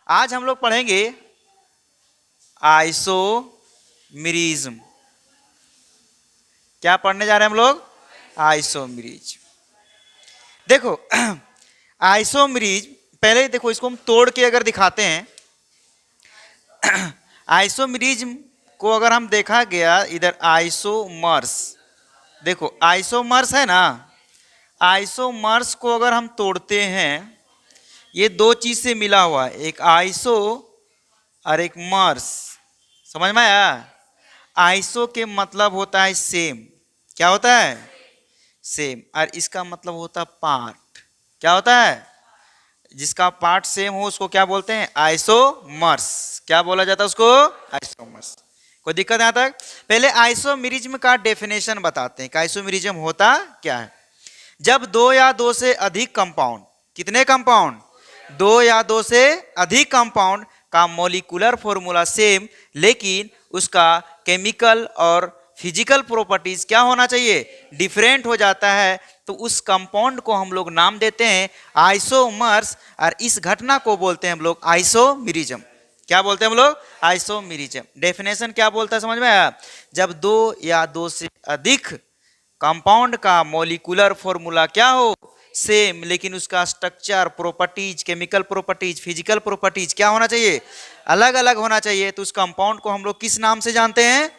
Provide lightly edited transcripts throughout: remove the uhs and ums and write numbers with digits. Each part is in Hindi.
आज हम लोग पढ़ेंगे आइसोमेरिज्म। क्या पढ़ने जा रहे हैं हम लोग? आइसोमेरिज्म। देखो आइसोमेरिज्म, पहले देखो इसको हम तोड़ के अगर दिखाते हैं। आइसोमेरिज्म को अगर हम देखा गया इधर आइसोमर्स, देखो आइसोमर्स है ना, आइसोमर्स को अगर हम तोड़ते हैं, ये दो चीज से मिला हुआ है, एक आइसो और एक मर्स। समझ में आया? आइसो के मतलब होता है सेम। क्या होता है? सेम। और इसका मतलब होता है पार्ट। क्या होता है? जिसका पार्ट सेम हो उसको क्या बोलते हैं? आइसोमर्स। क्या बोला जाता है उसको? आइसोमर्स। कोई दिक्कत यहाँ तक? पहले आइसोमेरिज्म का डेफिनेशन बताते हैं कि आइसोमेरिज्म होता क्या है। जब दो या दो से अधिक कंपाउंड, कितने कंपाउंड? दो या दो से अधिक कंपाउंड का मॉलिक्यूलर फॉर्मूला सेम, लेकिन उसका केमिकल और फिजिकल प्रॉपर्टीज क्या होना चाहिए? डिफरेंट हो जाता है, तो उस कंपाउंड को हम लोग नाम देते हैं आइसोमर्स। और इस घटना को बोलते हैं हम लोग आइसोमेरिज्म। क्या बोलते हैं हम लोग? आइसोमेरिज्म। डेफिनेशन क्या बोलता है, समझ में आया? जब दो या दो से अधिक कंपाउंड का मॉलिक्यूलर फॉर्मूला क्या हो? सेम, लेकिन उसका structure, properties, chemical properties, physical properties क्या होना चाहिए? अलग अलग होना चाहिए। तो उस कंपाउंड को हम लोग किस नाम से जानते हैं?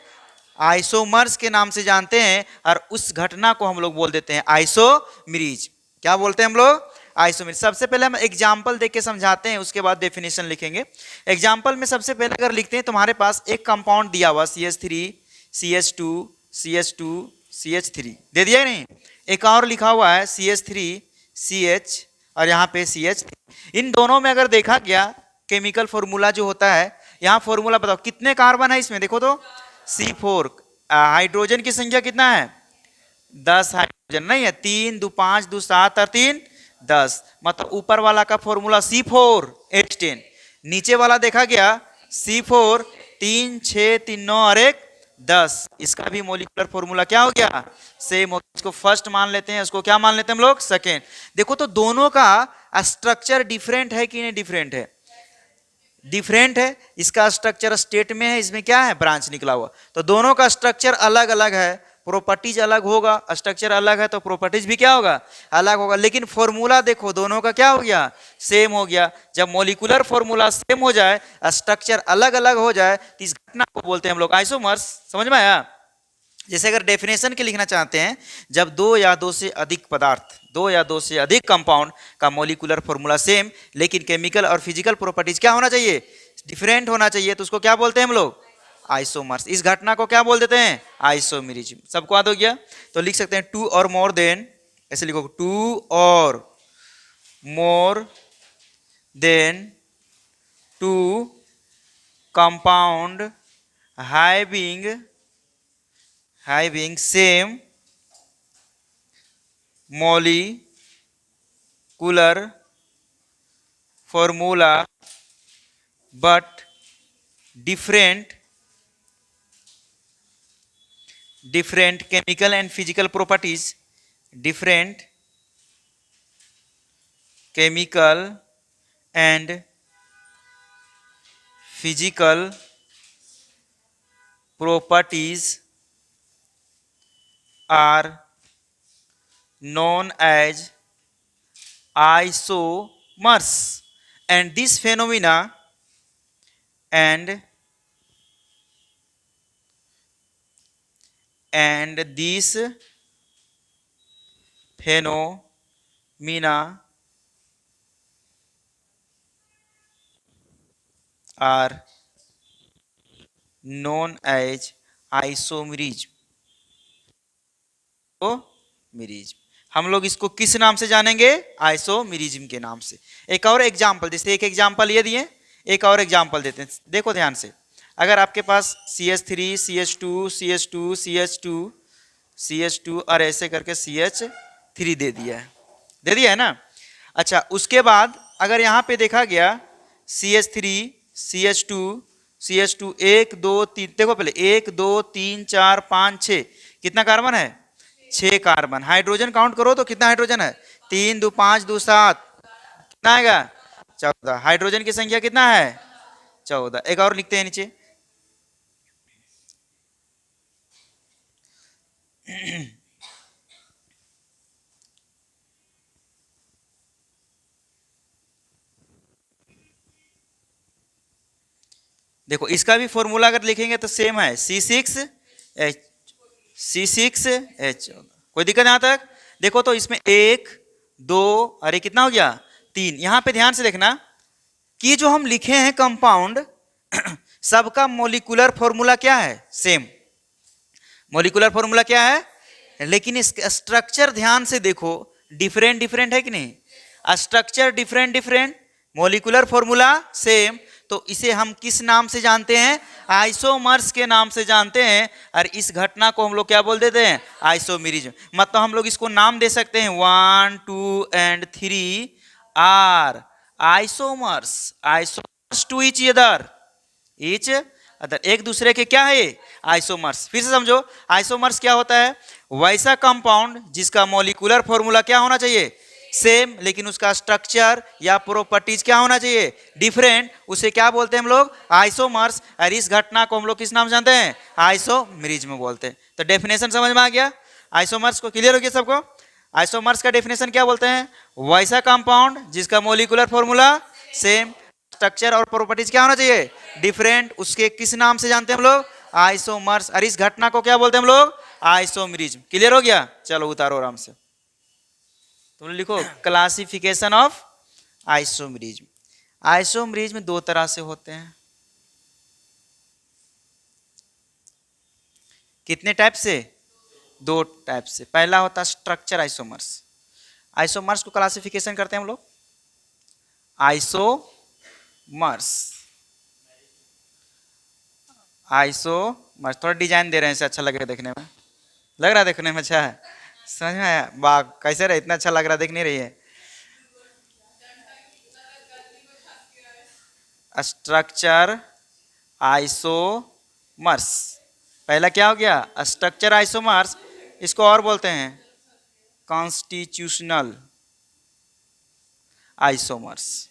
आइसोमर्स के नाम से जानते हैं। और उस घटना को हम लोग बोल देते हैं आइसोमेरिज्म। क्या बोलते हैं हम लोग? आइसोमेरिज्म। सबसे पहले हम एग्जांपल देख के समझाते हैं, उसके बाद डेफिनेशन लिखेंगे। एग्जांपल में सबसे पहले अगर लिखते हैं, तुम्हारे पास एक कंपाउंड दिया हुआ CH3 CH2 CH2 CH3 दे दिया नहीं? एक और लिखा हुआ है CH3 CH और यहाँ पे CH3। इन दोनों में अगर देखा गया केमिकल फॉर्मूला जो होता है, यहाँ फॉर्मूला बताओ कितने कार्बन है इसमें? देखो तो C4। हाइड्रोजन की संख्या कितना है? 10 हाइड्रोजन नहीं है। 3 2 5 2 7 और 3 10, मतलब ऊपर वाला का फॉर्मूला C4H10। नीचे वाला देखा गया C4 3 6 3 9 और 1 10। इसका भी मोलिकुलर फॉर्मूला क्या हो गया? सेम हो। इसको फर्स्ट मान लेते हैं, उसको क्या मान लेते हैं हम लोग? सेकेंड। देखो तो दोनों का स्ट्रक्चर डिफरेंट है कि नहीं? डिफरेंट है। डिफरेंट है। इसका स्ट्रक्चर स्टेट में है, इसमें क्या है? ब्रांच निकला हुआ। तो दोनों का स्ट्रक्चर अलग अलग है, प्रॉपर्टीज अलग होगा। स्ट्रक्चर अलग है तो प्रॉपर्टीज भी क्या होगा? अलग होगा। लेकिन फॉर्मूला देखो दोनों का क्या हो गया? सेम हो गया। जब मॉलिक्यूलर फॉर्मूला सेम हो जाए, स्ट्रक्चर अलग अलग हो जाए, तो इस घटना को बोलते हैं हम लोग आइसोमर्स। समझ में आया? जैसे अगर डेफिनेशन के लिखना चाहते हैं, जब दो या दो से अधिक पदार्थ, दो या दो से अधिक कंपाउंड का मॉलिक्यूलर फॉर्मूला सेम, लेकिन केमिकल और फिजिकल प्रॉपर्टीज क्या होना चाहिए? डिफरेंट होना चाहिए, तो उसको क्या बोलते हैं हम लोग? आइसोमर्स। इस घटना को क्या बोल देते हैं? आइसोमेरिज्म। सबको याद हो गया? तो लिख सकते हैं टू और मोर देन, ऐसे लिखो, टू और more than two compound having same molecular formula but different chemical and physical properties, different chemical and physical properties are known as isomers, and this phenomena and this phenomena are known as isomerism। मिरिज्म। हम लोग इसको किस नाम से जानेंगे? आइसोमेरिज्म के नाम से। एक और एग्जांपल, जैसे एक एग्जांपल ये दिए, एक और एग्जांपल देते हैं, देखो ध्यान से। अगर आपके पास CH3 CH2 CH2 CH2 CH2 और ऐसे करके CH3 दे दिया है, दे दिया है ना? अच्छा, उसके बाद अगर यहाँ पे देखा गया CH3 CH2 CH2 1 2 3, देखो पहले 1 2 3 4 5 6, कितना कार्बन है? 6 कार्बन। हाइड्रोजन काउंट करो तो कितना हाइड्रोजन है? 3 2 5 2 7, कितना आएगा? 14। हाइड्रोजन की संख्या कितना है? 14। एक और लिखते हैं नीचे। देखो इसका भी फॉर्मूला अगर लिखेंगे तो सेम है, C6H, कोई दिक्कत यहाँ तक? देखो तो इसमें 1 2, अरे कितना हो गया? 3। यहाँ पे ध्यान से देखना कि जो हम लिखे हैं कंपाउंड सबका मोलिकुलर फॉर्मूला क्या है? सेम। मोलिकुलर फॉर्मूला क्या है? लेकिन इसका स्ट्रक्चर ध्यान से देखो, डिफरेंट डिफरेंट है कि नहीं? Structure different different, molecular formula same. तो इसे हम किस नाम से जानते हैं? आइसोमर्स के नाम से जानते हैं। और इस घटना को हम लोग क्या बोल देते हैं? आइसोमेरिज्म। मतलब हम लोग इसको नाम दे सकते हैं 1 2 and 3 are isomers, isomers to each other, एक दूसरे के क्या है? आइसोमर्स। फिर से समझो, आइसोमर्स क्या होता है? वैसा कंपाउंड जिसका मॉलिक्यूलर फॉर्मूला क्या होना चाहिए? सेम, लेकिन उसका स्ट्रक्चर या प्रॉपर्टीज क्या होना चाहिए? डिफरेंट। उसे क्या बोलते हैं हम लोग? आइसोमर्स। और इस घटना को हम लोग किस नाम से जानते हैं? आइसोमेरिज्म बोलते हैं। तो डेफिनेशन समझ में आ गया? आइसोमर्स को क्लियर हो गया सबको? आइसोमर्स का डेफिनेशन क्या बोलते हैं? वैसा कंपाउंड जिसका मॉलिक्यूलर फॉर्मूला सेम, स्ट्रक्चर और प्रॉपर्टीज क्या होना चाहिए? डिफरेंट। उसके किस नाम से जानते हैं हम लोग? आइसोमर्स। और इस घटना को क्या बोलते हैं हम लोग? आइसोमेरिज्म। क्लियर हो गया? चलो उतारो आराम से। तुम लिखो क्लासिफिकेशन ऑफ आइसोमेरिज्म। आइसोमेरिज्म दो तरह से होते हैं। कितने टाइप से? दो टाइप से। पहला होता है स्ट्रक्चर आइसोमर्स। आइसोमर्स को क्लासिफिकेशन करते हैं हम लोग आइसोमर्स। आइसोमर्स थोड़ा डिजाइन दे रहे हैं, इसे अच्छा लग रहा है देखने में। लग रहा है देखने में अच्छा है? समझ में आया? वाह कैसे रहे, इतना अच्छा लग रहा है, देख नहीं रही है? Structure isomers. पहला क्या हो गया? Structure isomers. इसको और बोलते हैं कॉन्स्टिट्यूशनल आइसोमर्स।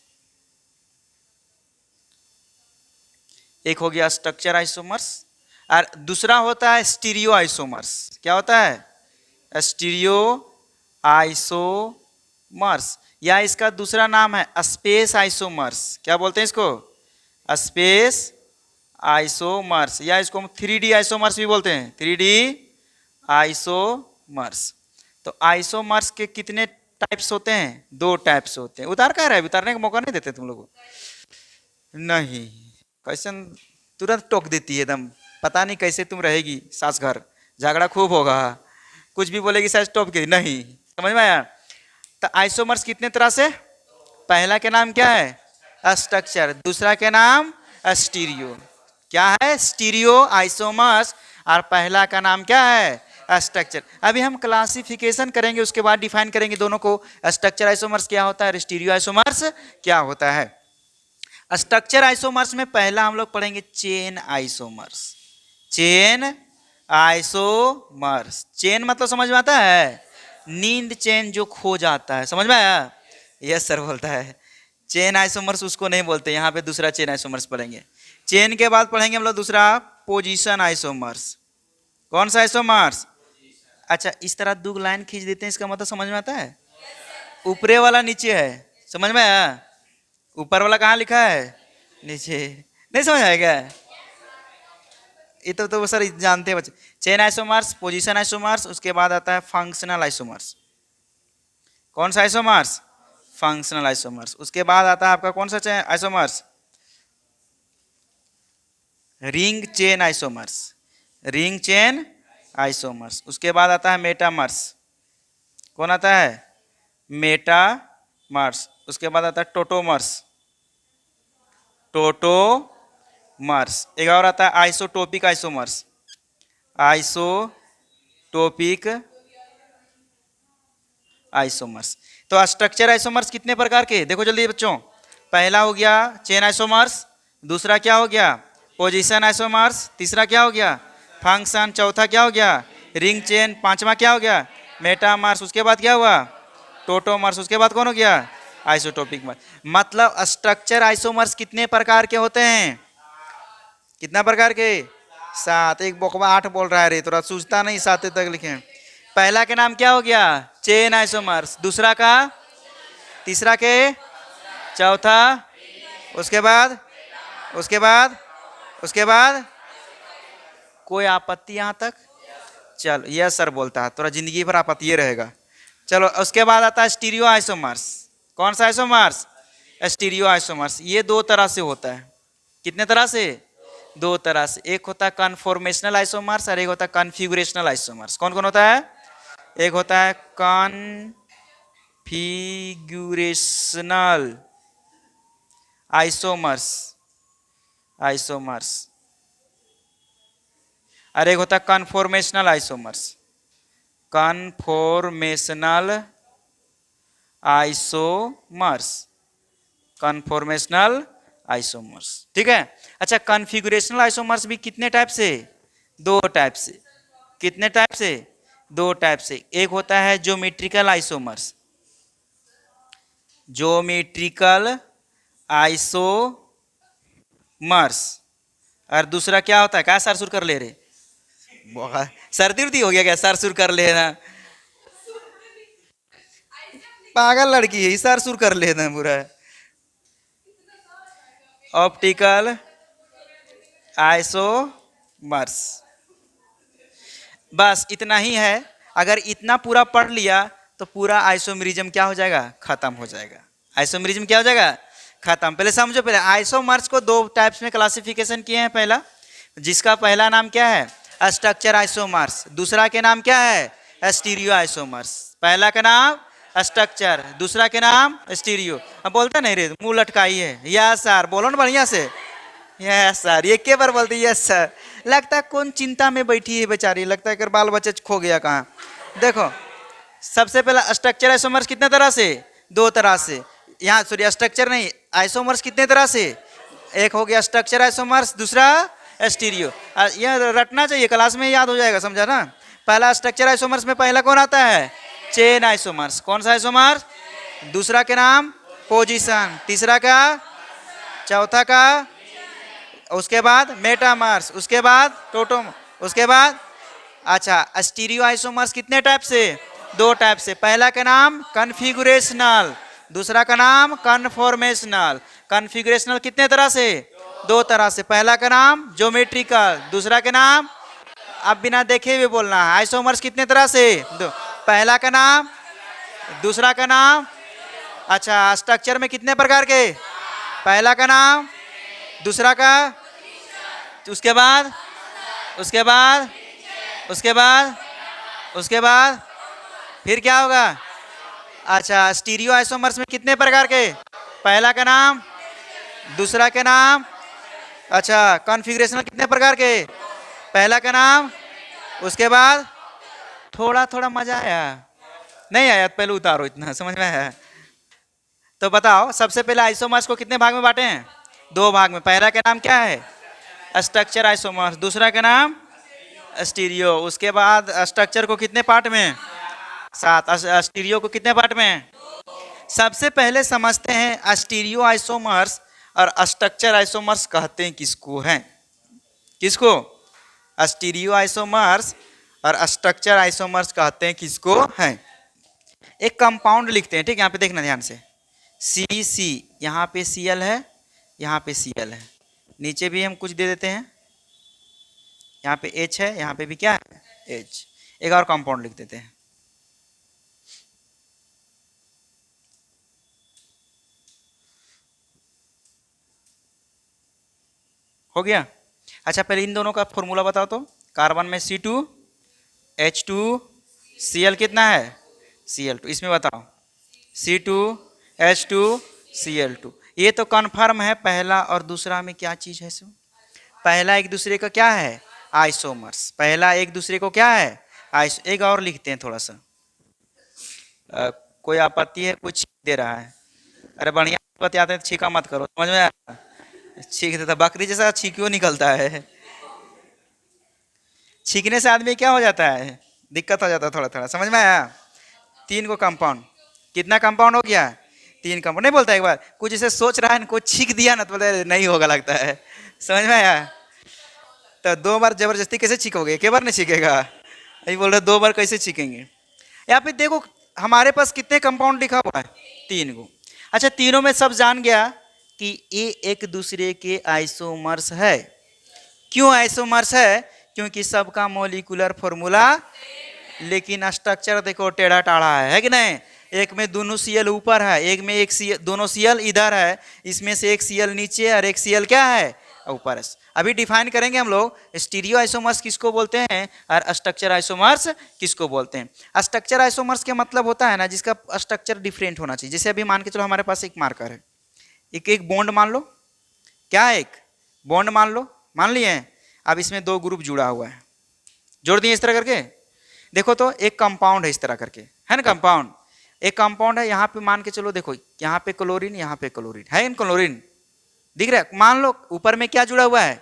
एक हो गया स्ट्रक्चर आइसोमर्स, और दूसरा होता है स्टीरियो आइसोमर्स। क्या होता है? स्टीरियो आइसोमर्स, या इसका दूसरा नाम है स्पेस आइसोमर्स। क्या बोलते हैं इसको? स्पेस आइसोमर्स, या इसको हम 3D आइसोमर्स भी बोलते हैं। 3D isomers. तो आइसोमर्स के कितने टाइप्स होते हैं? दो टाइप्स होते हैं। उतार कर रहा है? उतारने का मौका नहीं देते तुम लोगों को? नहीं, कैसे तुरंत टोक देती है एकदम। पता नहीं कैसे तुम रहेगी सास घर, झगड़ा खूब होगा। कुछ भी बोलेगी सास टोक के नहीं। समझ में आया? तो आइसोमर्स कितने तरह से? पहला के नाम क्या है? स्ट्रक्चर। दूसरा के नाम स्टीरियो। क्या है? Stereo isomers. और पहला का नाम क्या है? स्ट्रक्चर। अभी हम क्लासिफिकेशन करेंगे, उसके बाद डिफाइन करेंगे दोनों को। स्ट्रक्चर आइसोमर्स क्या होता है और स्टीरियो आइसोमर्स क्या होता है। स्ट्रक्चर आइसोमर्स में पहला हम लोग पढ़ेंगे chain isomers. Chain isomers. Chain मतलब समझ में आता है? नींद चैन जो खो जाता है। समझ में आया? यस सर बोलता है। चेन आइसोमर्स उसको नहीं बोलते। यहाँ पे दूसरा चेन आइसोमर्स पढ़ेंगे। चेन के बाद पढ़ेंगे हम लोग दूसरा पोजीशन आइसोमर्स। कौन सा आइसोमर्स? अच्छा, इस तरह दो लाइन खींच देते हैं, इसका मतलब समझ में आता है? ऊपरे वाला नीचे है। समझ में आया? ऊपर वाला कहाँ लिखा है? नीचे। नहीं समझ आएगा? ये तो सर जानते हैं बच्चे। चेन आइसोमर्स, पोजीशन आइसोमर्स, उसके बाद आता है फंक्शनल आइसोमर्स। कौन सा आइसोमर्स? Functional isomers. उसके बाद आता है आपका कौन सा isomers? Ring chain isomers. Ring chain isomers. उसके बाद आता है मेटामर्स। कौन आता है? मेटामर्स। उसके बाद आता है टोटोमर्स। टोटोमर्स। एक और आता है आइसोटोपिक आइसोमर्स। Isotopic isomers. तो स्ट्रक्चर आइसोमर्स कितने प्रकार के? देखो जल्दी बच्चों। पहला हो गया चेन आइसोमर्स। दूसरा क्या हो गया? Position isomers. तीसरा क्या हो गया? फंक्शन। चौथा क्या हो गया? Ring chain. पांचवा क्या हो गया? मेटामर्स। उसके बाद क्या हुआ? टोटोमर्स। उसके बाद कौन हो गया? आइसोटोपिक मतलब स्ट्रक्चर आइसोमर्स कितने प्रकार के होते हैं? कितना प्रकार के? 7। एक बोकवा 8 बोल रहा है रे, थोड़ा सूझता नहीं, 7 तक लिखे। पहला के नाम क्या हो गया? Chain isomers. दूसरा का? तीसरा के? चौथा? उसके बाद? उसके बाद? उसके बाद? कोई आपत्ति यहां तक? चलो यह सर बोलता है, थोड़ा जिंदगी भर आपत्ति रहेगा। चलो उसके बाद आता है स्टीरियो आइसोमर्स। कौन सा आइसोमर्स? Stereo isomers. ये दो तरह से होता है। कितने तरह से? दो तरह से। एक होता है कन्फॉर्मेशनल आइसोमर्स और एक होता है कॉन्फ़िगरेशनल आइसोमर्स। कौन कौन होता है? एक होता है कॉन्फ़िगरेशनल आइसोमर्स आइसोमर्स और एक होता है conformational isomers. Conformational isomers conformational isomers. ठीक है। अच्छा, कॉन्फ़िगरेशनल आइसोमर्स भी कितने टाइप से? दो टाइप से। कितने टाइप से? दो टाइप से। एक होता है ज्योमेट्रिकल आइसोमर्स, ज्योमेट्रिकल आइसोमर्स। और दूसरा क्या होता है? क्या सर सुर कर ले रहे? सर्दी उर्दी हो गया क्या? सर सुर कर लेना, पागल लड़की है, सर सुर कर लेना पूरा। Optical isomers. बस इतना ही है। अगर इतना पूरा पढ़ लिया तो पूरा आइसोमेरिज्म क्या हो जाएगा? खत्म हो जाएगा। आइसोमेरिज्म क्या हो जाएगा? खत्म। पहले समझो, पहले आइसोमर्स को दो टाइप्स में क्लासिफिकेशन किए हैं। पहला, जिसका पहला नाम क्या है? Structure isomers. दूसरा के नाम क्या है? Stereo isomers. पहला का नाम स्ट्रक्चर, दूसरा के नाम स्टीरियो। अब बोलता नहीं रे, मुंह लटकाई है। यस सर, बोलो ना बढ़िया से। यस सर, ये के बार बोलती यस सर। लगता है कौन चिंता में बैठी है बेचारी, लगता है कि बाल बच्चे खो गया कहाँ। देखो, सबसे पहला स्ट्रक्चर आइसोमर्स कितने तरह से? दो तरह से। यहाँ सॉरी, स्ट्रक्चर नहीं, आइसोमर्स कितने तरह से? एक हो गया स्ट्रक्चर आइसोमर्स, दूसरा स्टीरियो। यह रटना चाहिए, क्लास में याद हो जाएगा, समझा ना। पहला स्ट्रक्चर आइसोमर्स में पहला कौन आता है? Chain isomers. कौन सा आइसोमर्स? दूसरा के नाम पोजीशन, तीसरा का, चौथा का, उसके बाद मेटामर्स, उसके बाद टोटोम, उसके बाद। अच्छा, स्टीरियो आइसोमर्स कितने टाइप से? दो टाइप से। पहला का नाम कॉन्फ़िगरेशनल, दूसरा का नाम कन्फॉर्मेशनल। कॉन्फ़िगरेशनल कितने तरह से? दो तरह से। पहला का नाम ज्योमेट्रिकल, दूसरा के नाम, अब बिना देखे हुए बोलना है। आइसोमर्स कितने तरह से? दो। पहला का नाम, दूसरा का नाम। अच्छा, स्ट्रक्चर में कितने प्रकार के? पहला का नाम, दूसरा का, उसके बाद, उसके बाद, उसके बाद, उसके बाद फिर क्या होगा? अच्छा, स्टीरियो आइसोमर्स में कितने प्रकार के? पहला का नाम, दूसरा के नाम। अच्छा, कॉन्फ़िगरेशनल कितने प्रकार के? पहला का नाम, उसके बाद। थोड़ा थोड़ा मजा आया? नहीं आया? पहले उतारो, इतना समझ में आया? तो बताओ, सबसे पहले आइसोमर्स को कितने भाग में बांटे हैं? दो भाग में। पहला का नाम क्या है? स्ट्रक्चर आइसोमर्स, दूसरा का नाम स्टीरियो। उसके बाद स्ट्रक्चर को कितने पार्ट में? 7। स्टीरियो को कितने पार्ट में? सबसे पहले समझते हैं स्टीरियो आइसोमर्स और स्ट्रक्चर आइसोमर्स कहते हैं किसको हैं? किसको? स्टीरियो आइसोमर्स और स्ट्रक्चर आइसोमर्स कहते हैं किसको हैं? एक कंपाउंड लिखते हैं, ठीक है? यहाँ पे देखना ध्यान से। सी सी, यहाँ पे Cl है, यहाँ पे Cl है, नीचे भी हम कुछ दे देते हैं। यहाँ पे H है, यहाँ पे भी क्या है? H। एक और कंपाउंड लिख देते हैं। हो गया? अच्छा, पहले इन दोनों का फॉर्मूला बताओ तो। कार्बन में C2 H2 Cl कितना है? Cl2। इसमें बताओ C2 H2 Cl2। ये तो कन्फर्म है। पहला और दूसरा में क्या चीज है? सो पहला एक दूसरे का क्या है? आइसोमर्स। पहला एक दूसरे को क्या है? एक और लिखते हैं थोड़ा सा। कोई आपत्ति है? कुछ दे रहा है? अरे बढ़िया बताते हैं, छीका मत करो, समझ में आया? छींक देता, बकरी जैसा छींक्यों निकलता है। छींकने से आदमी क्या हो जाता है? दिक्कत हो जाता है थोड़ा थोड़ा, समझ में आया? 3 को कंपाउंड, कितना कंपाउंड हो गया? तीन कंपाउंड नहीं बोलता एक बार, कुछ इसे सोच रहा है कुछ छींक दिया ना तो बोलता है नहीं होगा लगता है, समझ में आया? तो 2 बार जबरदस्ती कैसे छीकोगे, एक बार नहीं छीकेगा, यही बोल रहे 2 बार कैसे छीकेंगे। यहाँ पे देखो हमारे पास कितने कंपाउंड लिखा हुआ है, 3 को। अच्छा तीनों में सब जान गया कि ये एक दूसरे के आइसोमर्स है। क्यों आइसोमर्स है? क्योंकि सबका मॉलिक्यूलर फॉर्मूला, लेकिन स्ट्रक्चर देखो टेढ़ा टाढ़ा है कि नहीं? एक में दोनों सीएल ऊपर है, एक में एक सीएल, दोनों सीएल इधर है, इसमें से एक सीएल नीचे और एक सीएल क्या है, ऊपर है। अभी डिफाइन करेंगे हम लोग स्टीरियो आइसोमर्स किसको बोलते हैं और स्ट्रक्चर आइसोमर्स किसको बोलते हैं। स्ट्रक्चर आइसोमर्स के मतलब होता है ना जिसका स्ट्रक्चर डिफरेंट होना चाहिए। जैसे अभी मान के चलो हमारे पास एक मार्कर है, एक बॉन्ड मान लो, क्या है, एक बॉन्ड मान लो, मान लिए हैं। अब इसमें 2 ग्रुप जुड़ा हुआ है, जोड़ दिए इस तरह करके, देखो तो एक कंपाउंड है इस तरह करके, है ना कंपाउंड, एक कंपाउंड है। यहाँ पे मान के चलो देखो यहाँ पे क्लोरीन, यहाँ पे क्लोरीन है, इन क्लोरीन दिख रहा है। मान लो ऊपर में क्या जुड़ा हुआ है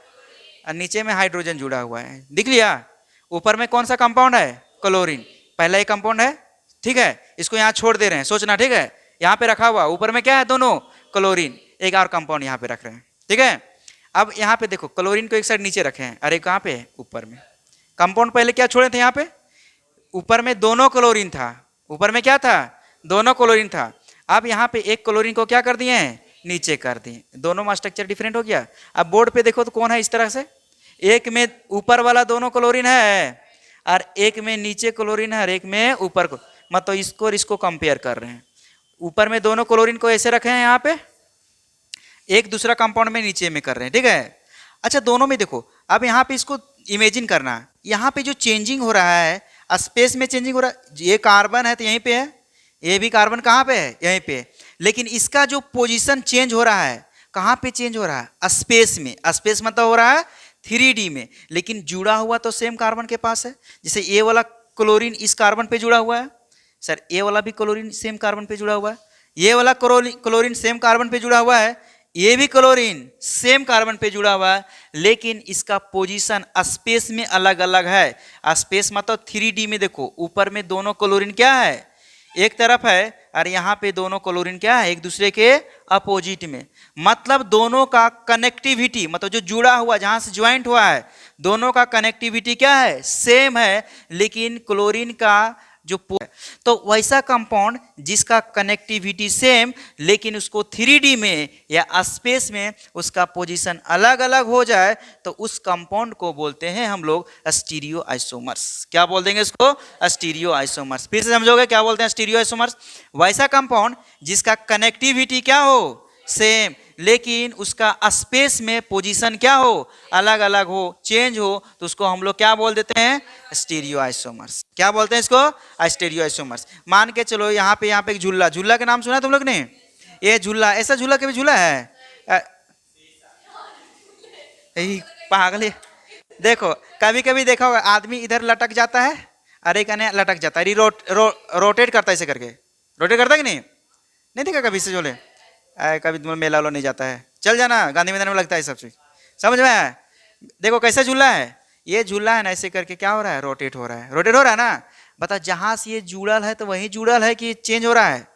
और नीचे में हाइड्रोजन जुड़ा हुआ है, दिख लिया? ऊपर में कौन सा कंपाउंड है, क्लोरीन, पहला एक कंपाउंड है, ठीक है, इसको यहाँ छोड़ दे रहे हैं, सोचना ठीक है। यहाँ पे रखा हुआ ऊपर में क्या है, दोनों क्लोरीन, एक और कंपाउंड यहाँ पे रख रहे हैं, ठीक है। अब यहाँ पे देखो क्लोरीन को एक साइड नीचे रखे हैं, अरे कहाँ पे है, ऊपर में। कंपाउंड पहले क्या छोड़े थे, यहाँ पे ऊपर में दोनों क्लोरीन था, ऊपर में क्या था, दोनों क्लोरीन था। अब यहाँ पे एक क्लोरीन को क्या कर दिए हैं, नीचे कर दिए, दोनों में स्ट्रक्चर डिफरेंट हो गया। अब बोर्ड पे देखो तो कौन है इस तरह से, एक में ऊपर वाला दोनों क्लोरीन है और एक में नीचे क्लोरीन है और एक में ऊपर को, मतलब इसको और इसको कंपेयर कर रहे हैं। ऊपर में दोनों क्लोरीन को ऐसे रखे हैं यहाँ पे, एक दूसरा कंपाउंड में नीचे में कर रहे हैं, ठीक है। अच्छा दोनों में देखो, अब यहाँ पे इसको इमेजिन करना, यहाँ पे जो चेंजिंग हो रहा है, स्पेस में चेंजिंग हो रहा है। ये कार्बन है तो यहीं पे है, ये भी कार्बन कहाँ पे है, यहीं पे है, लेकिन इसका जो पोजीशन चेंज हो रहा है, कहाँ पे चेंज हो रहा है, स्पेस में। स्पेस मतलब हो रहा है 3D में, लेकिन जुड़ा हुआ तो सेम कार्बन के पास है। जैसे ये वाला क्लोरीन इस कार्बन पे जुड़ा हुआ है, सर ये वाला भी क्लोरीन सेम कार्बन पे जुड़ा हुआ है, ये वाला क्लोरीन सेम कार्बन पे जुड़ा हुआ है, ये भी क्लोरीन सेम कार्बन पे जुड़ा हुआ है, लेकिन इसका पोजीशन स्पेस में अलग अलग है। स्पेस मतलब 3D में देखो, ऊपर में दोनों क्लोरीन क्या है, एक तरफ है, और यहाँ पे दोनों क्लोरीन क्या है, एक दूसरे के अपोजिट में। मतलब दोनों का कनेक्टिविटी, मतलब जो जुड़ा हुआ, जहाँ से ज्वाइंट हुआ है, दोनों का कनेक्टिविटी क्या है, सेम है, लेकिन क्लोरीन का जो तो वैसा कंपाउंड जिसका कनेक्टिविटी सेम, लेकिन उसको 3D में या स्पेस में उसका पोजीशन अलग अलग हो जाए, तो उस कंपाउंड को बोलते हैं हम लोग स्टीरियो आइसोमर्स। क्या बोल देंगे इसको, स्टीरियो आइसोमर्स। फिर से समझोगे क्या बोलते हैं स्टीरियो आइसोमर्स, वैसा कंपाउंड जिसका कनेक्टिविटी क्या हो, सेम, लेकिन उसका स्पेस में पोजीशन क्या हो, अलग अलग हो, चेंज हो, तो उसको हम लोग क्या बोल देते हैं, स्टीरियो आइसोमर्स। क्या बोलते हैं इसको, स्टीरियो आइसोमर्स। मान के चलो यहाँ पे एक झूला, झूला के नाम सुना तुम लोग ने, ये झूला, ऐसा झूला कभी झूला है, पागल है। देखो कभी कभी देखा होगा आदमी इधर लटक जाता है, अरे कहने लटक जाता है, रोटेट करता है ऐसे करके, रोटेट करता है कि नहीं, नहीं देखा कभी से झूले, कभी तुम मेला वाला नहीं जाता है, चल जाना गांधी मैदान में लगता है सब चीज, समझ में आया। देखो कैसा झूला है, ये झूला है ना, ऐसे करके क्या हो रहा है, रोटेट हो रहा है, रोटेट हो रहा है ना। बता जहां से ये जुड़ल है तो वही जुड़ल है कि चेंज हो रहा है,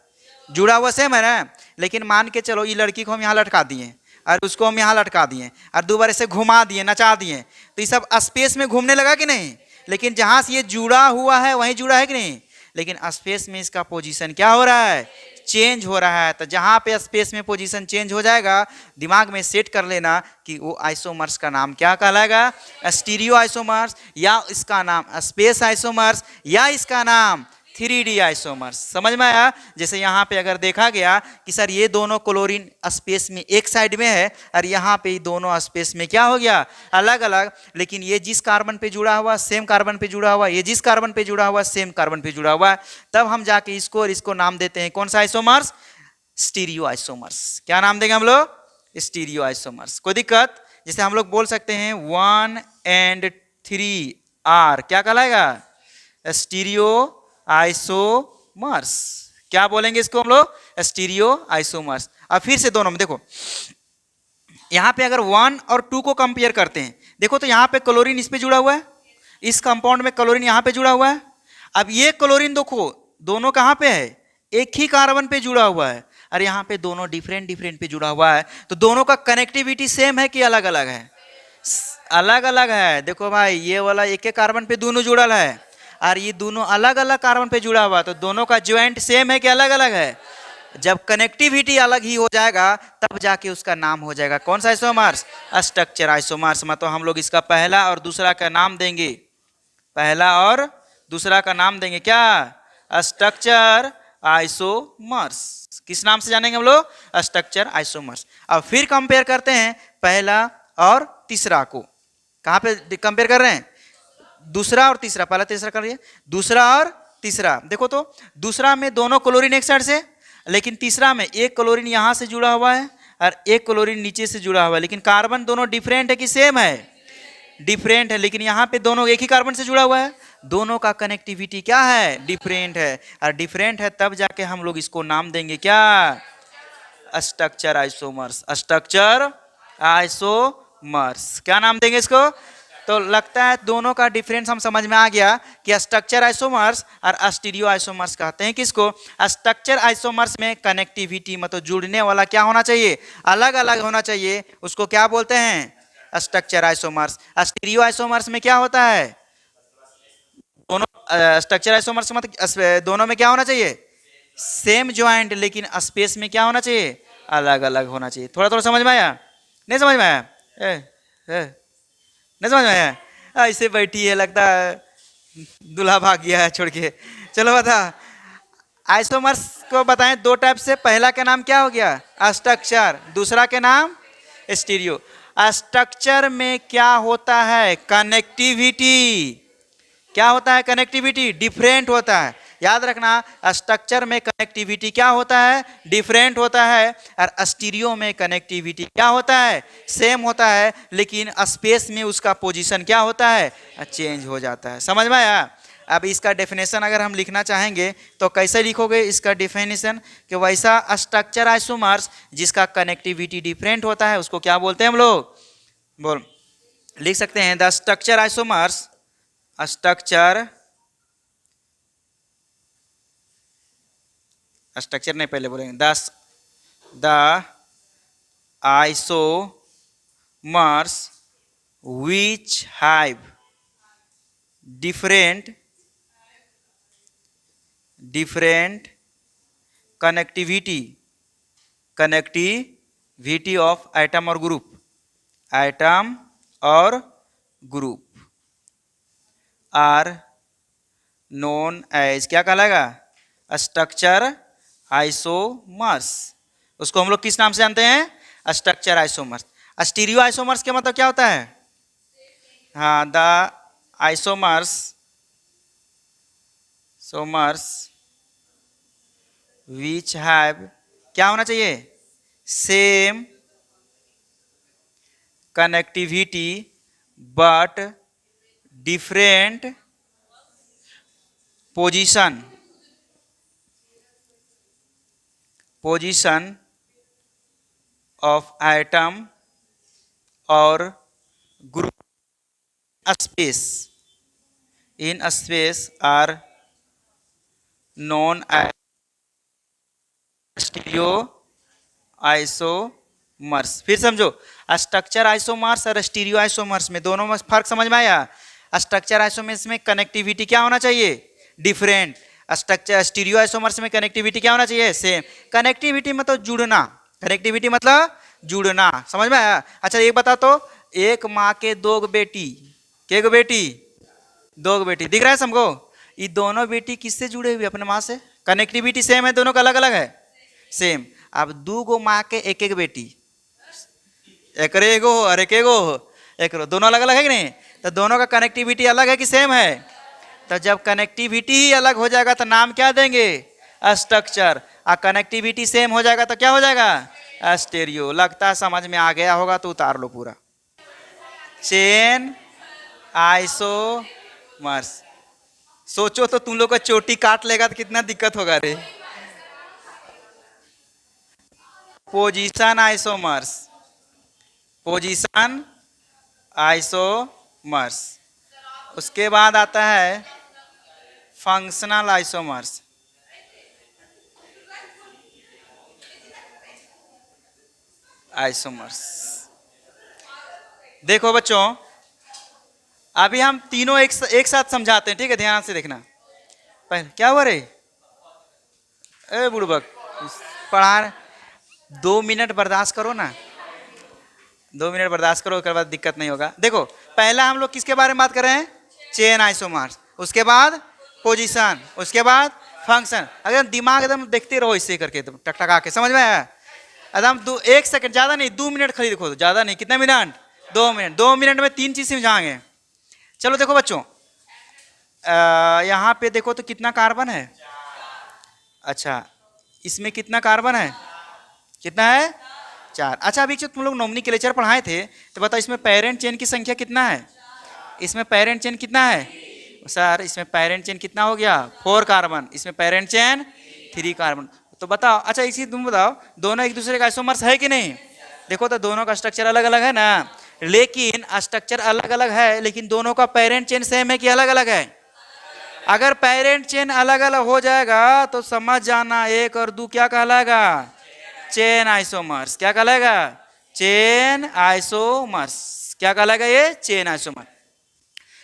जुड़ा हुआ सेम है ना। लेकिन मान के चलो ये लड़की को हम यहाँ लटका दिए और उसको हम यहाँ लटका दिए और दोबारा ऐसे घुमा दिए, नचा दिए, तो ये सब स्पेस में घूमने लगा कि नहीं। लेकिन जहां से ये जुड़ा हुआ है वहीं जुड़ा है कि नहीं, लेकिन स्पेस में इसका पोजीशन क्या हो रहा है, चेंज हो रहा है। तो जहां पे स्पेस में पोजीशन चेंज हो जाएगा, दिमाग में सेट कर लेना कि वो आइसोमर्स का नाम क्या कहलाएगा, स्टीरियो आइसोमर्स, या इसका नाम स्पेस आइसोमर्स, या इसका नाम 3D आइसोमर्स। समझ में आया। जैसे यहाँ पे अगर देखा गया कि सर ये दोनों क्लोरीन स्पेस में एक साइड में है और यहाँ पे दोनों स्पेस में क्या हो गया, अलग अलग, लेकिन ये जिस कार्बन पे जुड़ा हुआ सेम कार्बन पे जुड़ा हुआ, ये जिस कार्बन पे जुड़ा हुआ सेम कार्बन पे जुड़ा हुआ, तब हम जाके इसको और इसको नाम देते हैं कौन सा आइसोमर्स, स्टीरियो आइसोमर्स। क्या नाम देंगे हम लोग, स्टीरियो आइसोमर्स। कोई दिक्कत, जैसे हम लोग बोल सकते हैं 1 and 3 R, क्या कहलाएगा, स्टीरियो आइसोमर्स। क्या बोलेंगे इसको हम लोग, स्टीरियो आइसोमर्स। अब फिर से दोनों में देखो, यहां पे अगर 1 और 2 को कंपेयर करते हैं, देखो तो यहां पे क्लोरीन इस पे जुड़ा हुआ है, इस कंपाउंड में क्लोरीन यहां पे जुड़ा हुआ है। अब ये क्लोरीन देखो दोनों कहां पे है, एक ही कार्बन पे जुड़ा हुआ है, और यहाँ पे दोनों डिफरेंट डिफरेंट पे जुड़ा हुआ है, तो दोनों का कनेक्टिविटी सेम है कि अलग अलग है? अलग अलग है। देखो भाई, ये वाला एक एक कार्बन पे दोनों जुड़ल है, और ये दोनों अलग अलग कार्बन पे जुड़ा हुआ, तो दोनों का ज्वाइंट सेम है कि अलग अलग है? जब कनेक्टिविटी अलग ही हो जाएगा तब जाके उसका नाम हो जाएगा कौन सा आइसोमर्स? Structure isomers. मतलब हम लोग इसका पहला और दूसरा का नाम देंगे, पहला और दूसरा का नाम देंगे क्या? Structure isomers. किस नाम से जानेंगे हम लोग? Structure isomers. अब फिर कंपेयर करते हैं पहला और तीसरा को। कहाँ पे कंपेयर कर रहे हैं? दूसरा और तीसरा। पहला तीसरा करिए, दूसरा और तीसरा। देखो तो दूसरा में दोनों क्लोरीन एक साइड से, लेकिन तीसरा में एक क्लोरीन यहां से जुड़ा हुआ है और एक क्लोरीन नीचे से जुड़ा हुआ है, लेकिन कार्बन दोनों डिफरेंट है कि सेम है? डिफरेंट है, लेकिन यहाँ पे दोनों एक ही कार्बन से जुड़ा हुआ है, दोनों का कनेक्टिविटी क्या है? डिफरेंट है। और डिफरेंट है तब जाके हम लोग इसको नाम देंगे क्या? Structure isomers. स्ट्रक्चर आइसोमर्स, क्या नाम देंगे इसको? तो लगता है दोनों का डिफरेंस हम समझ में आ गया कि स्ट्रक्चर आइसोमर्स और स्टीरियो आइसोमर्स कहते हैं किसको? स्ट्रक्चर आइसोमर्स में कनेक्टिविटी मतलब जुड़ने वाला क्या होना चाहिए? अलग अलग होना चाहिए, उसको क्या बोलते हैं? Structure isomers. स्टीरियो आइसोमर्स में क्या होता है? दोनों स्ट्रक्चर आइसोमर्स मतलब दोनों में क्या होना चाहिए? सेम ज्वाइंट, लेकिन स्पेस में क्या होना चाहिए? अलग अलग होना चाहिए। थोड़ा थोड़ा समझ में आया? नहीं समझ में आया? नहीं समझ में आया? ऐसे बैठी है, लगता है दूल्हा भाग गया है छोड़ के। चलो बता, आइसोमर्स को बताएं दो टाइप से। पहला का नाम क्या हो गया? स्ट्रक्चर। दूसरा के नाम स्टीरियो। स्ट्रक्चर में क्या होता है? कनेक्टिविटी। क्या होता है? कनेक्टिविटी डिफरेंट होता है। याद रखना, स्ट्रक्चर में कनेक्टिविटी क्या होता है? डिफरेंट होता है। और स्टीरियो में कनेक्टिविटी क्या होता है? सेम होता है, लेकिन स्पेस में उसका पोजीशन क्या होता है? चेंज हो जाता है। समझ में आया? अब इसका डेफिनेशन अगर हम लिखना चाहेंगे तो कैसे लिखोगे इसका डेफिनेशन? कि वैसा स्ट्रक्चर आइसोमर्स जिसका कनेक्टिविटी डिफरेंट होता है उसको क्या बोलते हैं हम लोग? बोल लिख सकते हैं the structure isomers. Structure, structure नहीं पहले बोलेंगे, the isomers which have different connectivity of atom और ग्रुप आर नोन एज क्या कहलाएगा? Structure isomers. उसको हम लोग किस नाम से जानते हैं? Structure isomers. स्टीरियो आइसोमर्स के मतलब क्या होता है? हाँ, द आइसोमर्स विच हैव क्या होना चाहिए? Same connectivity but different position of atom और group in space are known as stereo isomers. फिर समझो, स्ट्रक्चर आइसोमर्स और स्टीरियो आइसोमर्स में दोनों में फर्क समझ में आया? स्ट्रक्चर आइसोमर्स में कनेक्टिविटी क्या होना चाहिए? डिफरेंट। स्ट्रक्चर स्टीरियो आइसोमर्स में कनेक्टिविटी क्या होना चाहिए? सेम। कनेक्टिविटी मतलब जुड़ना, कनेक्टिविटी मतलब जुड़ना। समझ में आया? अच्छा एक बता तो, एक माँ के दो बेटी, के गो बेटी? दो बेटी। दिख रहा है सबको? ये दोनों बेटी किससे जुड़े हुए? अपने माँ से। कनेक्टिविटी सेम है, दोनों का अलग अलग है? सेम। अब दो गो माँ के एक एक बेटी, एक एगो और एक एगो एक, दोनों अलग अलग है कि नहीं? तो दोनों का कनेक्टिविटी अलग है कि सेम है? तो जब कनेक्टिविटी ही अलग हो जाएगा तो नाम क्या देंगे? स्ट्रक्चर। और कनेक्टिविटी सेम हो जाएगा तो क्या हो जाएगा? स्टीरियो। लगता है समझ में आ गया होगा, तो उतार लो पूरा। Chain isomers. सोचो तो तुम लोग का चोटी काट लेगा तो कितना दिक्कत होगा रे। Position isomers. उसके बाद आता है फंक्शनल आइसोमर्स। आइसोमर्स। देखो बच्चों, अभी हम तीनों एक साथ समझाते हैं, ठीक है, ध्यान से देखना। पहले क्या हुआ रे, ए बुड़बक, पढ़ा 2 मिनट बर्दाश्त करो ना, 2 मिनट बर्दाश्त करो, उसके बाद दिक्कत नहीं होगा। देखो, पहला हम लोग किसके बारे में बात कर रहे हैं, चेन आइसोमर्स, उसके बाद पोजीशन, उसके बाद फंक्शन। अगर दिमाग एकदम देखते रहो इससे करके, एकदम टकटका के, समझ में आया? एकदम 1 सेकंड, ज्यादा नहीं, 2 मिनट खाली देखो, ज्यादा नहीं, कितने मिनट, 2 मिनट। 2 मिनट में 3 चीज समझाएंगे। चलो देखो बच्चों, यहाँ पे देखो तो कितना कार्बन है, अच्छा इसमें कितना कार्बन है, कितना है, 4। अच्छा अभी जो तुम लोग नोमेनक्लेचर पढ़ाए थे, तो बताओ इसमें पेरेंट चेन की संख्या कितना है, इसमें पेरेंट चेन कितना है सर, इसमें पेरेंट चेन कितना हो गया, 4 कार्बन, इसमें पेरेंट चेन 3 कार्बन। तो बताओ, अच्छा इसी तुम बताओ, दोनों एक दूसरे का आइसोमर्स है कि नहीं? देखो तो दोनों का स्ट्रक्चर अलग अलग है ना, लेकिन स्ट्रक्चर अलग अलग है, लेकिन दोनों का पेरेंट चेन सेम है कि अलग अलग है? अगर पेरेंट चेन अलग अलग हो जाएगा तो समझ जाना 1 और 2 क्या कहलाएगा, चेन आइसोमर्स। क्या कहलाएगा, चेन आइसोमर्स। क्या कहलाएगा ये, चेन आइसोमर।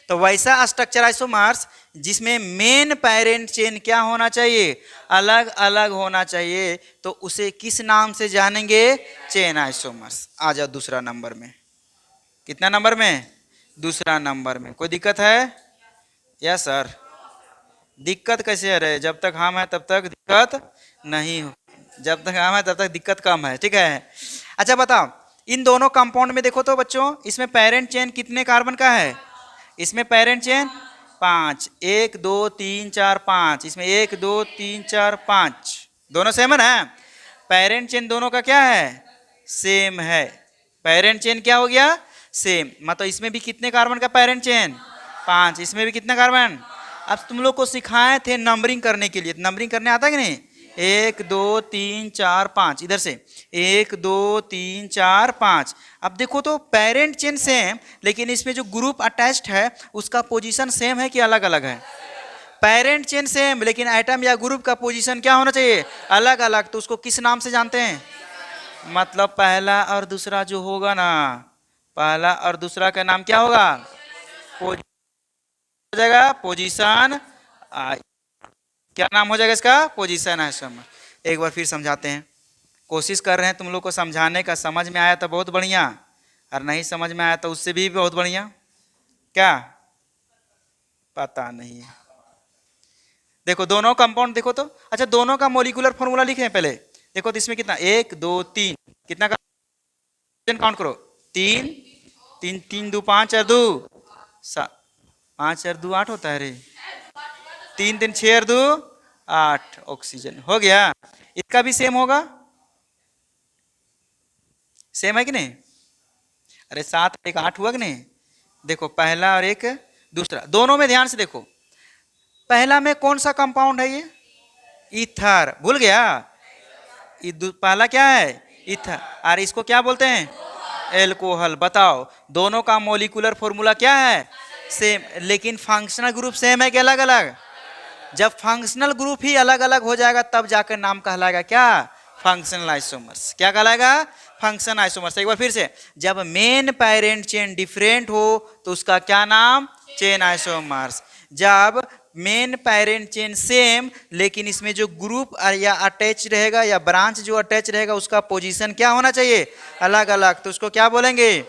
तो वैसा स्ट्रक्चर आइसोमर्स जिसमें मेन पेरेंट चेन क्या होना चाहिए, अलग अलग होना चाहिए, तो उसे किस नाम से जानेंगे, चेन आइसोमर्स। आ जाओ दूसरा नंबर में, कितना नंबर में, दूसरा नंबर में। कोई दिक्कत है? Yes sir. दिक्कत कैसे है रे, जब तक हम है तब तक दिक्कत नहीं हो, जब तक हम है तब तक दिक्कत कम है, ठीक है। अच्छा बताओ, इन दोनों कंपाउंड में देखो तो बच्चों, इसमें पेरेंट चेन कितने कार्बन का है, इसमें पेरेंट चेन 5, 1 2 3 4 5, इसमें 1 2 3 4 5, दोनों सेम है ना। पेरेंट चेन दोनों का क्या है, सेम है। पेरेंट चेन क्या हो गया, सेम। मतलब इसमें भी कितने कार्बन का पेरेंट चेन, 5, इसमें भी कितना कार्बन। अब तुम लोग को सिखाए थे नंबरिंग करने के लिए, नंबरिंग करने आता है कि नहीं, 1 2 3 4 5, इधर से 1 2 3 4 5। अब देखो तो पेरेंट चेन सेम, लेकिन इसमें जो ग्रुप अटैच्ड है उसका पोजीशन सेम है कि अलग अलग है? पेरेंट चेन सेम, लेकिन एटम या ग्रुप का पोजीशन क्या होना चाहिए, अलग अलग। तो उसको किस नाम से जानते हैं, मतलब पहला और दूसरा जो होगा ना, पहला और दूसरा का नाम क्या होगा, हो जाएगा पोजीशन। क्या नाम हो जाएगा इसका, पोजीशन आइसोमर। एक बार फिर समझाते हैं, कोशिश कर रहे हैं तुम लोग को समझाने का, समझ में आया तो बहुत बढ़िया, और नहीं समझ में आया तो उससे भी बहुत बढ़िया। क्या पता नहीं है, देखो दोनों कंपाउंड देखो तो, अच्छा दोनों का मोलिकुलर फॉर्मूला लिखे हैं पहले। देखो तो इसमें कितना, 1 2 3, कितना का काउंट करो, 3 3 3 2 5 और 2 5 और 2 8 होता है रे, 3 3 6 और 2 8, ऑक्सीजन हो गया। इसका भी सेम होगा, सेम है कि नहीं, अरे 7 1 8 हुआ कि नहीं। देखो पहला और एक दूसरा, दोनों में ध्यान से देखो, पहला में कौन सा कंपाउंड है ये, ईथर, भूल गया, पहला क्या है, ईथर, और इसको क्या बोलते हैं, एल्कोहल। बताओ दोनों का मोलिकुलर फॉर्मूला क्या है, सेम, लेकिन फंक्शनल ग्रुप सेम है कि अलग अलग। जब फंक्शनल ग्रुप ही अलग अलग हो जाएगा तब जाकर नाम कहलाएगा क्या, फंक्शनल आइसोमर्स। क्या कहलाएगा, फंक्शन आइसोमर्स। एक बार फिर से, जब मेन पेरेंट चेन डिफरेंट हो तो उसका क्या नाम, चेन आइसोमर्स। जब मेन पेरेंट चेन सेम, लेकिन इसमें जो ग्रुप या अटैच रहेगा या ब्रांच जो अटैच रहेगा उसका पोजीशन क्या होना चाहिए, अलग अलग, तो उसको क्या बोलेंगे,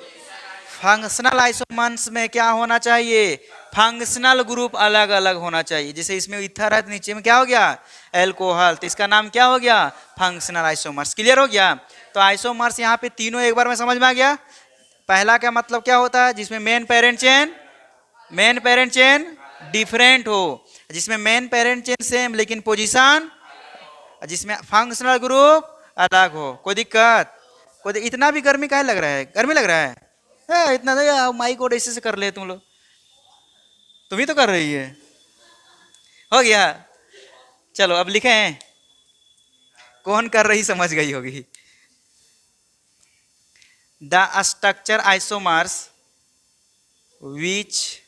फंक्शनल आइसोमर्स में क्या होना चाहिए, फंक्शनल ग्रुप अलग अलग होना चाहिए। जैसे इसमें इथर है तो नीचे में क्या हो गया, एल्कोहल, तो इसका नाम क्या हो गया, फंक्शनल आइसोमर्स। क्लियर हो गया। तो आइसोमर्स यहाँ पे तीनों एक बार में समझ में आ गया। पहला का मतलब क्या होता है, जिसमें मेन पेरेंट चेन डिफरेंट हो, जिसमें मेन पेरेंट चेन सेम लेकिन पोजीशन, जिसमें फंक्शनल ग्रुप अलग हो। कोई दिक्कत, इतना भी गर्मी काहे लग रहा है, गर्मी लग रहा है इतना तो माइक और ऐसे से कर ले तुम लोग, तुम ही तो कर रही है, हो गया। चलो अब लिखे हैं, कौन कर रही समझ गई होगी। The structure isomers which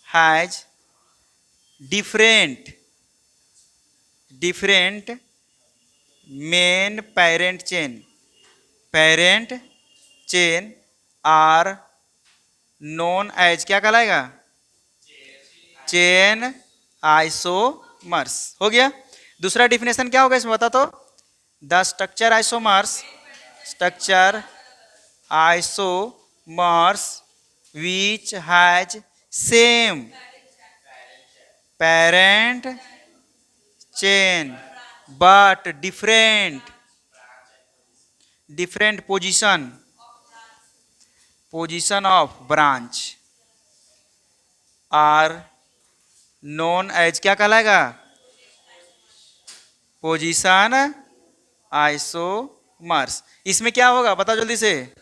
has different main parent chain chain are known as, क्या कहलाएगा? Chain isomers. हो गया। दूसरा डिफिनेशन क्या होगा इसमें बता तो? The structure isomers, structure isomers which has same parent chain but different position of branch are known as, क्या कहलाएगा? Position isomers. इसमें क्या होगा बता जल्दी से?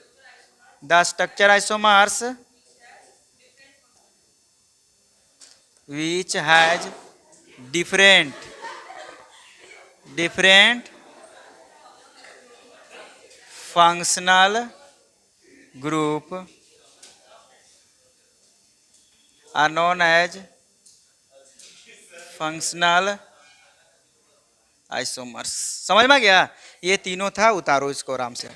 The structure isomers which has different functional group are known as functional isomers. समझ में आ गया? ये तीनों था, उतारो इसको आराम से।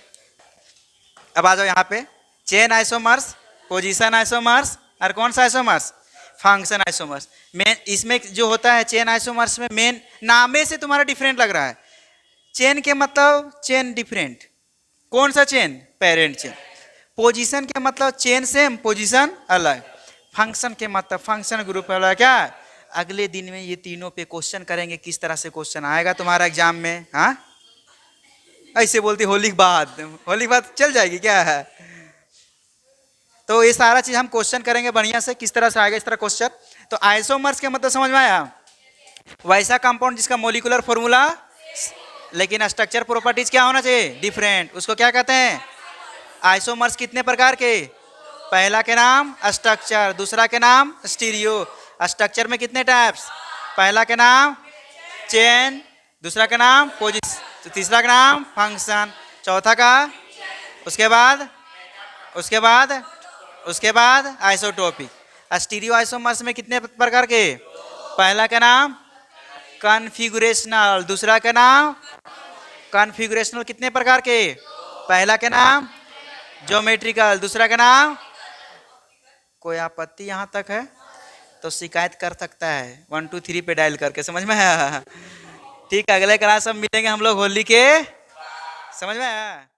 अब आ जाओ यहाँ पे, चेन आइसोमर्स, पोजीशन आइसोमर्स और कौन सा आइसोमर्स? Function isomers. मेन इसमें जो होता है चेन आइसोमर्स में, मेन नामे से तुम्हारा डिफरेंट लग रहा है। चेन के मतलब चेन डिफरेंट, कौन सा चेन? Parent chain. पोजीशन के मतलब चेन सेम, पोजीशन अलग। फंक्शन के मतलब फंक्शन ग्रुप अलग। क्या अगले दिन में ये तीनों पे क्वेश्चन करेंगे, किस तरह से क्वेश्चन आएगा तुम्हारा एग्जाम में। हाँ ऐसे बोलती होली के बाद चल जाएगी क्या है? तो ये सारा चीज हम क्वेश्चन करेंगे बढ़िया से, किस तरह से आएगा इस तरह क्वेश्चन। तो आइसोमर्स के मतलब समझ में आया? वैसा कंपाउंड जिसका मोलिकुलर फॉर्मूला लेकिन स्ट्रक्चर प्रॉपर्टीज क्या होना चाहिए? डिफरेंट, उसको क्या कहते हैं? आइसोमर्स कितने प्रकार के? पहला के नाम स्ट्रक्चर, दूसरा के नाम स्टीरियो। स्ट्रक्चर में कितने टाइप्स? पहला के नाम चेन, दूसरा का नाम पोजीशन, तीसरा का नाम फंक्शन, चौथा का उसके बाद आइसोटोपिक। स्टीरियो आइसोमर्स में कितने प्रकार के? पहला का नाम कॉन्फ़िगरेशनल, दूसरा का नाम कॉन्फ़िगरेशनल कितने प्रकार के? पहला का नाम ज्योमेट्रिकल, दूसरा का नाम। कोई आपत्ति यहाँ तक है तो शिकायत कर सकता है 1 2 3 पे डायल करके। समझ में आया? ठीक, अगले क्लास में मिलेंगे हम लोग होली के। समझ में आया?